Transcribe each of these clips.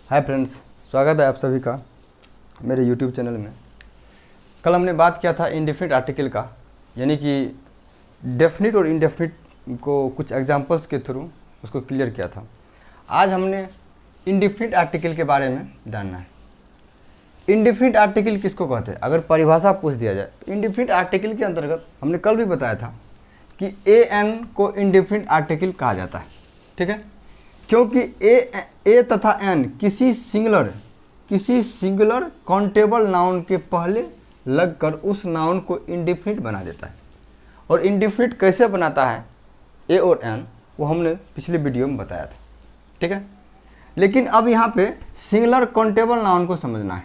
Hi friends, स्वागत है आप सभी का मेरे यूट्यूब चैनल में। कल हमने बात किया था इंडेफिनिट आर्टिकल का, यानी कि डेफिनिट और इनडेफिनिट को कुछ एग्जांपल्स के थ्रू उसको क्लियर किया था। आज हमने इंडेफिनिट आर्टिकल के बारे में जानना है। इंडेफिनिट आर्टिकल किसको कहते हैं? अगर परिभाषा पूछ दिया जाए तो इंडेफिनिट आर्टिकल के अंतर्गत हमने कल भी बताया था कि ए एन को इंडेफिनिट आर्टिकल कहा जाता है। ठीक है, क्योंकि ए तथा एन किसी सिंगुलर काउंटेबल नाउन के पहले लगकर उस नाउन को इंडेफिनिट बना देता है। और इंडेफिनिट कैसे बनाता है ए और एन, वो हमने पिछले वीडियो में बताया था। ठीक है, लेकिन अब यहाँ पे सिंगुलर काउंटेबल नाउन को समझना है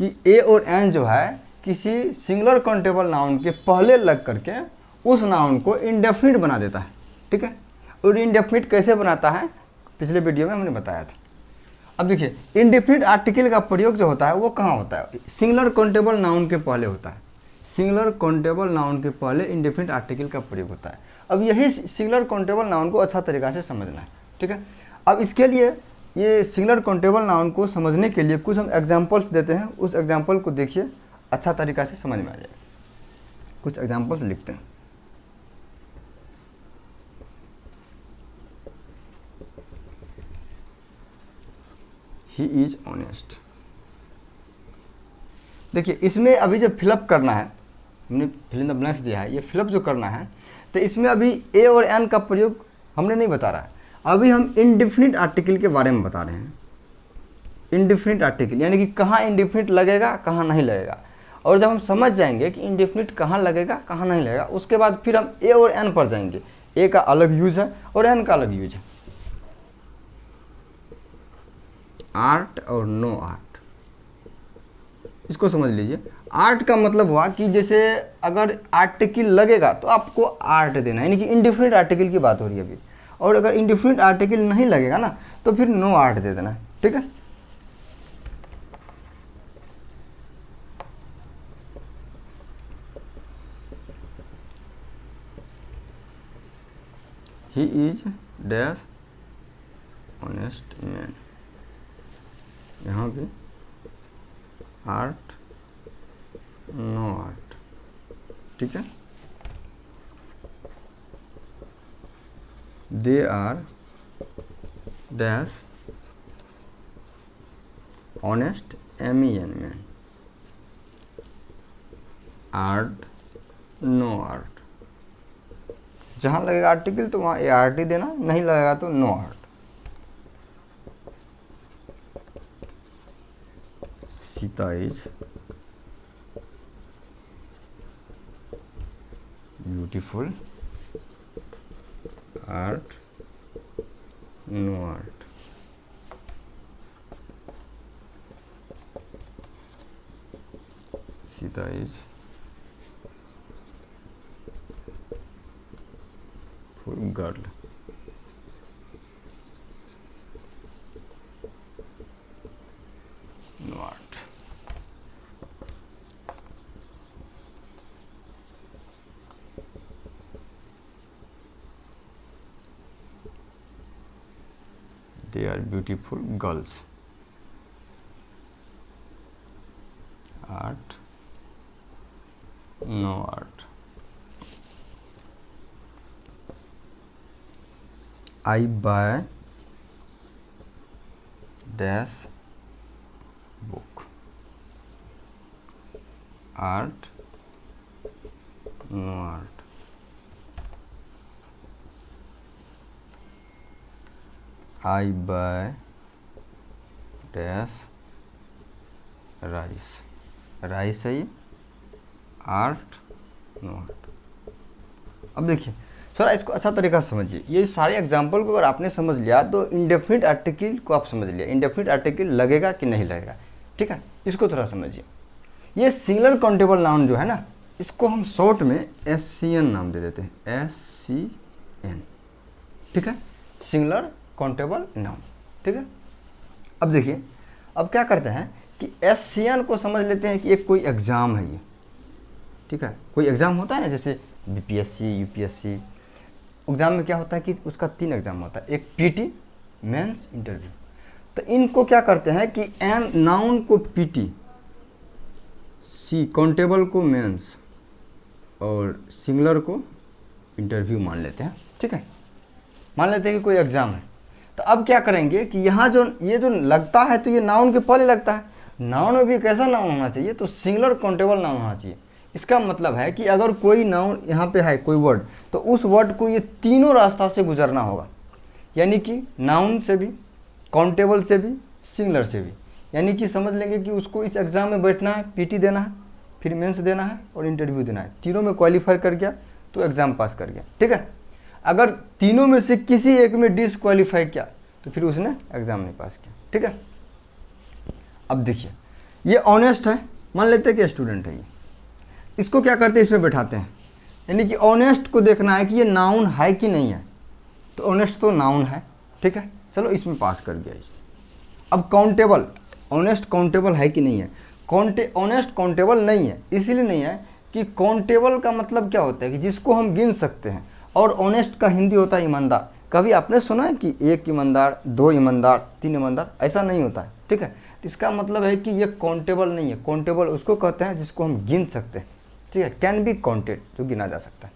कि ए और एन जो है किसी सिंगुलर काउंटेबल नाउन के पहले लग करके उस नाउन को इंडेफिनिट बना देता है। ठीक है, और इंडेफिनिट कैसे बनाता है पिछले वीडियो में हमने बताया था। अब देखिए, इंडेफिनिट आर्टिकल का प्रयोग जो होता है वो कहाँ होता है? सिंगुलर काउंटेबल नाउन के पहले होता है। सिंगुलर काउंटेबल नाउन के पहले इंडेफिनिट आर्टिकल का प्रयोग होता है। अब यही सिंगुलर काउंटेबल नाउन को अच्छा तरीक़ा से समझना है। ठीक है, अब इसके लिए ये सिंगुलर काउंटेबल नाउन को समझने के लिए कुछ हम एग्जाम्पल्स देते हैं। उस एग्जाम्पल को देखिए, अच्छा तरीक़ा से समझ में आ जाएगा। कुछ एग्जाम्पल्स लिखते हैं। He is honest. देखिए, इसमें अभी जब फिलअप करना है, हमने फिल इन द ब्लैंक्स दिया है, ये फिलअप जो करना है तो इसमें अभी ए और एन का प्रयोग हमने नहीं बता रहा है। अभी हम इंडेफिनिट आर्टिकल के बारे में बता रहे हैं। इंडेफिनिट आर्टिकल यानी कि कहाँ इंडेफिनिट लगेगा, कहाँ नहीं लगेगा। और जब हम समझ जाएंगे कि इंडेफिनिट कहाँ लगेगा, कहाँ नहीं लगेगा, उसके बाद फिर हम ए और एन पर जाएंगे। ए का अलग यूज है और एन का अलग यूज है। आर्ट और नो आर्ट, इसको समझ लीजिए। आर्ट का मतलब हुआ कि जैसे अगर आर्टिकल लगेगा तो आपको आर्ट देना है, यानी कि इंडेफिनिट आर्टिकल की बात हो रही है अभी। और अगर इंडेफिनिट आर्टिकल नहीं लगेगा ना तो फिर नो आर्ट दे देना है। ठीक है, he is dash honest man, यहाँ पे आर्ट नो आर्ट। ठीक है, they are dash honest MEN man, art no art. जहाँ लगेगा आर्टिकल तो वहाँ ART देना, नहीं लगेगा तो no art. Sita is beautiful, art no art. Sita is full girl, no art. They are beautiful girls, art no art। I buy dash book, art no art। I buy dash rice, rice है ये, art no art. अब देखिए sir, इसको अच्छा तरीका से समझिए। ये सारे एग्जाम्पल को अगर आपने समझ लिया तो इंडेफिनिट आर्टिकल को आप समझ लिया। इंडेफिनिट आर्टिकल लगेगा कि नहीं लगेगा। ठीक है, इसको थोड़ा समझिए। ये सिंगुलर काउंटेबल नाउन जो है ना, इसको हम शॉर्ट में SCN नाम दे देते हैं, SCN। ठीक है, सिंगुलर काउंटेबल नाउन। ठीक है, अब देखिए, अब क्या करते हैं कि SCN को समझ लेते हैं कि एक कोई एग्ज़ाम है ये। ठीक है, कोई एग्ज़ाम होता है ना, जैसे BPSC UPSC। एग्ज़ाम में क्या होता है कि उसका 3 एग्ज़ाम होता है, एक PT, मेंस, इंटरव्यू। तो इनको क्या करते हैं कि एन नाउन को पीटी, सी काउंटेबल को मेंस और सिंगुलर को इंटरव्यू मान लेते हैं। ठीक है, मान लेते हैं कि कोई एग्जाम है। तो अब क्या करेंगे कि यहाँ जो ये जो लगता है तो ये नाउन के पहले लगता है। नाउन में भी कैसा नाउन होना चाहिए, तो सिंगुलर काउंटेबल नाउन होना चाहिए। इसका मतलब है कि अगर कोई नाउन यहाँ पे है कोई वर्ड, तो उस वर्ड को ये तीनों रास्ता से गुजरना होगा, यानी कि नाउन से भी, काउंटेबल से भी, सिंगुलर से भी। यानी कि समझ लेंगे कि उसको इस एग्ज़ाम में बैठना है, पीटी देना है, फिर मेंस देना है और इंटरव्यू देना है। तीनों में क्वालिफाई कर गया तो एग्ज़ाम पास कर गया। ठीक है, अगर तीनों में से किसी एक में डिसक्वालीफाई किया तो फिर उसने एग्ज़ाम नहीं पास किया। ठीक है, अब देखिए ये ऑनेस्ट है, मान लेते हैं कि स्टूडेंट है ये, इसको क्या करते हैं, इसमें बैठाते हैं। यानी कि ऑनेस्ट को देखना है कि ये नाउन है कि नहीं है, तो ऑनेस्ट तो नाउन है। ठीक है, चलो इसमें पास कर गया इसने। अब काउंटेबल, ऑनेस्ट काउंटेबल है कि नहीं है, ऑनेस्ट काउंटेबल नहीं है। इसीलिए नहीं है कि काउंटेबल का मतलब क्या होता है कि जिसको हम गिन सकते हैं, और ऑनेस्ट का हिंदी होता है ईमानदार। कभी आपने सुना है कि एक ईमानदार, दो ईमानदार, तीन ईमानदार, ऐसा नहीं होता है। ठीक है, इसका मतलब है कि ये काउंटेबल नहीं है। काउंटेबल उसको कहते हैं जिसको हम गिन सकते हैं। ठीक है, कैन बी काउंटेड, जो गिना जा सकता है।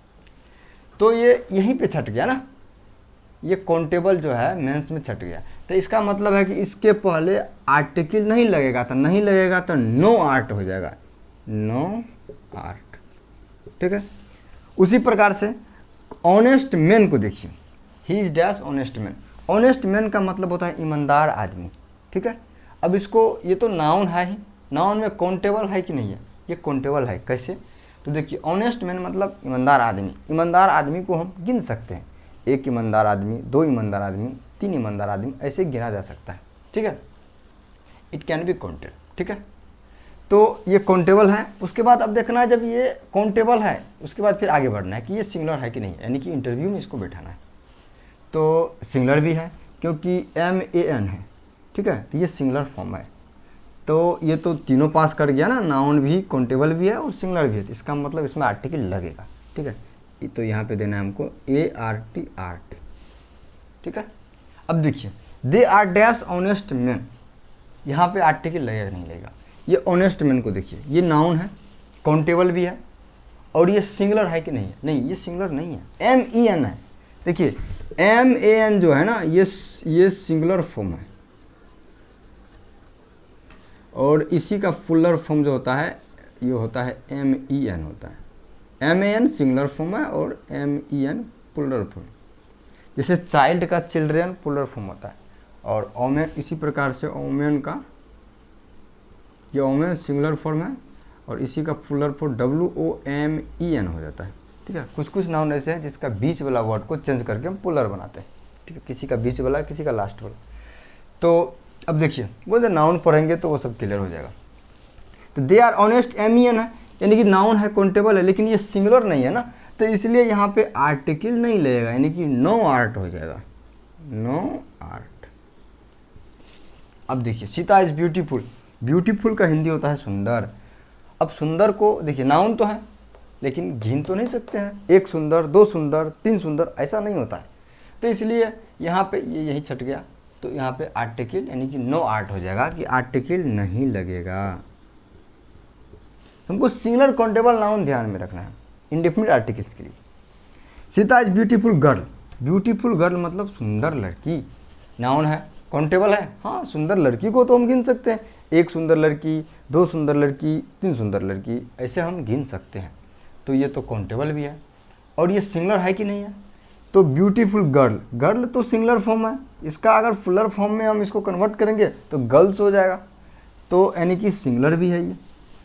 तो ये यहीं पे छट गया ना, ये काउंटेबल जो है मेंस में छट गया। तो इसका मतलब है कि इसके पहले आर्टिकल नहीं लगेगा, तो नहीं लगेगा तो नो आर्ट हो जाएगा, नो आर्ट। ठीक है, उसी प्रकार से ऑनेस्ट मैन को देखिए, ही is dash honest man. Honest man का मतलब होता है ईमानदार आदमी। ठीक है, अब इसको, ये तो नाउन है ही, नाउन में काउंटेबल है कि नहीं है, ये काउंटेबल है। कैसे, तो देखिए ऑनेस्ट मैन मतलब ईमानदार आदमी। ईमानदार आदमी को हम गिन सकते हैं, एक ईमानदार आदमी, दो ईमानदार आदमी, तीन ईमानदार आदमी, ऐसे गिना जा सकता है। ठीक है, इट कैन बी काउंटेड। ठीक है, तो ये काउंटेबल है। उसके बाद अब देखना है, जब ये काउंटेबल है उसके बाद फिर आगे बढ़ना है कि ये सिंगुलर है कि नहीं, यानी कि इंटरव्यू में इसको बैठाना है। तो सिंगुलर भी है क्योंकि MAN है। ठीक है, तो ये सिंगुलर फॉर्म है। तो ये तो तीनों पास कर गया ना, नाउन भी, काउंटेबल भी है और सिंगुलर भी है। तो इसका मतलब इसमें आर्टिकल लगेगा। ठीक है, तो यहाँ पे देना है हमको ART, आर्ट। ठीक है, अब देखिए they are dash honest man, यहाँ पे आर्टिकल लगेगा नहीं लगेगा। ये ऑनेस्ट मैन को देखिए, ये नाउन है, काउंटेबल भी है, और ये सिंगुलर है कि नहीं है, नहीं ये सिंगुलर नहीं है, MEN है। देखिए MAN जो है ना, ये सिंगुलर फॉर्म है, और इसी का फुलर फॉर्म जो होता है ये होता है MEN होता है। MAN सिंगुलर फॉर्म है और MEN प्लूरल फॉर्म। जैसे चाइल्ड का चिल्ड्रन प्लूरल फॉर्म होता है, और ओमेन इसी प्रकार से ओमेन का, ये ओमेन सिंगुलर फॉर्म है और इसी का प्लूरल फॉर्म WOMEN हो जाता है। ठीक है, कुछ कुछ नाउन ऐसे हैं जिसका बीच वाला वर्ड को चेंज करके हम प्लूरल बनाते हैं। ठीक है, किसी का बीच वाला, किसी का लास्ट वाला। तो अब देखिए बोलते नाउन पढ़ेंगे तो वो सब क्लियर हो जाएगा। तो दे आर ऑनेस्ट MEN है, यानी कि नाउन है, काउंटेबल है, लेकिन ये सिंगुलर नहीं है ना, तो इसलिए यहाँ पे आर्टिकल नहीं लगेगा, यानी कि नो आर्ट हो जाएगा, नो आर्ट। अब देखिए सीता इज ब्यूटीफुल, ब्यूटीफुल का हिंदी होता है सुंदर। अब सुंदर को देखिए नाउन तो है लेकिन गिन तो नहीं सकते हैं, एक सुंदर, दो सुंदर, तीन सुंदर, ऐसा नहीं होता है। तो इसलिए यहाँ पे ये यही छट गया। तो यहाँ पे आर्टिकल यानी कि नो आर्ट हो जाएगा, कि आर्टिकल नहीं लगेगा। हमको सिंगुलर काउंटेबल नाउन ध्यान में रखना है इंडेफिनिट आर्टिकल्स के लिए। Sita is beautiful girl, beautiful girl मतलब सुंदर लड़की, नाउन है, काउंटेबल है। हाँ, सुंदर लड़की को तो हम गिन सकते हैं, एक सुंदर लड़की, दो सुंदर लड़की, तीन सुंदर लड़की, ऐसे हम गिन सकते हैं। तो ये तो काउंटेबल भी है, और ये सिंगुलर है कि नहीं है, तो ब्यूटीफुल गर्ल, गर्ल तो सिंगुलर फॉर्म है, इसका अगर फुलर फॉर्म में हम इसको कन्वर्ट करेंगे तो गर्ल्स हो जाएगा, तो यानी कि सिंगुलर भी है ये,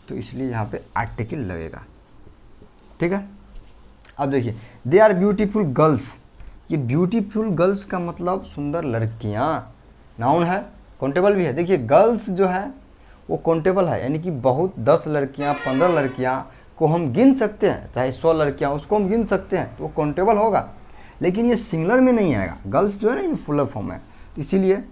तो इसलिए यहाँ पे आर्टिकल लगेगा। ठीक है, अब देखिए दे आर ब्यूटीफुल गर्ल्स, ये ब्यूटीफुल गर्ल्स का मतलब सुंदर लड़कियाँ, नाउन है, काउंटेबल भी है। देखिए गर्ल्स जो है वो काउंटेबल है, यानी कि बहुत 10 लड़कियाँ, 15 लड़कियाँ को हम गिन सकते हैं, चाहे 100 लड़कियाँ उसको हम गिन सकते हैं, तो वो काउंटेबल होगा। लेकिन ये सिंगुलर में नहीं आएगा, गर्ल्स जो है ना ये फुलर फॉर्म है, तो इसीलिए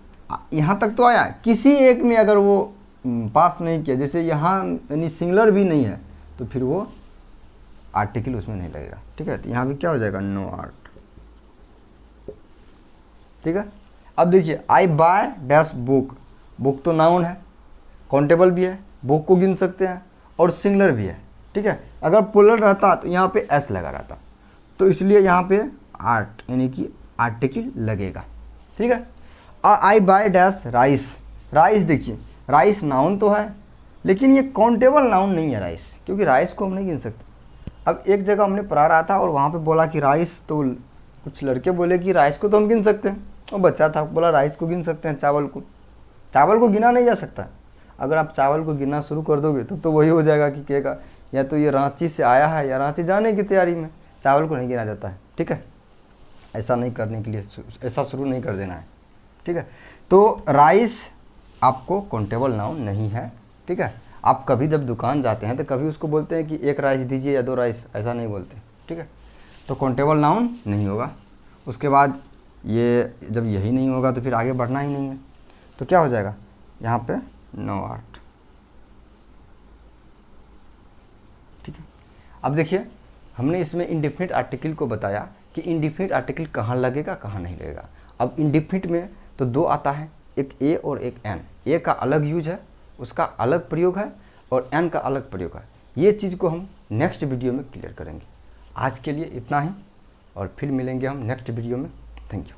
यहाँ तक तो आया। किसी एक में अगर वो पास नहीं किया, जैसे यहाँ यानी सिंगुलर भी नहीं है, तो फिर वो आर्टिकल उसमें नहीं लगेगा। ठीक है, तो यहाँ पे क्या हो जाएगा, नो आर्ट। ठीक है, अब देखिए आई बाय डैश बुक, बुक तो नाउन है, काउंटेबल भी है, बुक को गिन सकते हैं और सिंगुलर भी है, ठीक है। अगर प्लूरल रहता तो यहाँ पे एस लगा रहता, तो इसलिए यहाँ पे आर्ट यानी कि आर्टिकल लगेगा, ठीक है। आई बाय डैश राइस, राइस देखिए राइस नाउन तो है लेकिन ये काउंटेबल नाउन नहीं है राइस, क्योंकि राइस को हम नहीं गिन सकते। अब एक जगह हमने पढ़ा रहा था और वहाँ पे बोला कि राइस, तो कुछ लड़के बोले कि राइस को तो हम गिन सकते हैं, और बच्चा था बोला राइस को गिन सकते हैं, चावल को गिना नहीं जा सकता। अगर आप चावल को गिनना शुरू कर दोगे तो वही हो जाएगा कि कहेगा या तो ये रांची से आया है या रांची जाने की तैयारी में, चावल को नहीं गिना जाता है, ठीक है। ऐसा नहीं करने के लिए, ऐसा शुरू नहीं कर देना है, ठीक है। तो राइस आपको काउंटेबल नाउन नहीं है, ठीक है। आप कभी जब दुकान जाते हैं तो कभी उसको बोलते हैं कि एक राइस दीजिए या 2 राइस, ऐसा नहीं बोलते, ठीक है। तो काउंटेबल नाउन नहीं होगा। उसके बाद ये जब यही नहीं होगा तो फिर आगे बढ़ना ही नहीं है, तो क्या हो जाएगा यहाँ पे 9 8, ठीक है। अब देखिए हमने इसमें इंडेफिनिट आर्टिकल को बताया कि इंडेफिनिट आर्टिकल कहाँ लगेगा कहाँ नहीं लगेगा। अब इंडेफिनिट में तो 2 आता है, एक ए और एक एन। ए का अलग यूज है, उसका अलग प्रयोग है, और एन का अलग प्रयोग है। ये चीज़ को हम नेक्स्ट वीडियो में क्लियर करेंगे। आज के लिए इतना ही और फिर मिलेंगे हम नेक्स्ट वीडियो में। Thank you.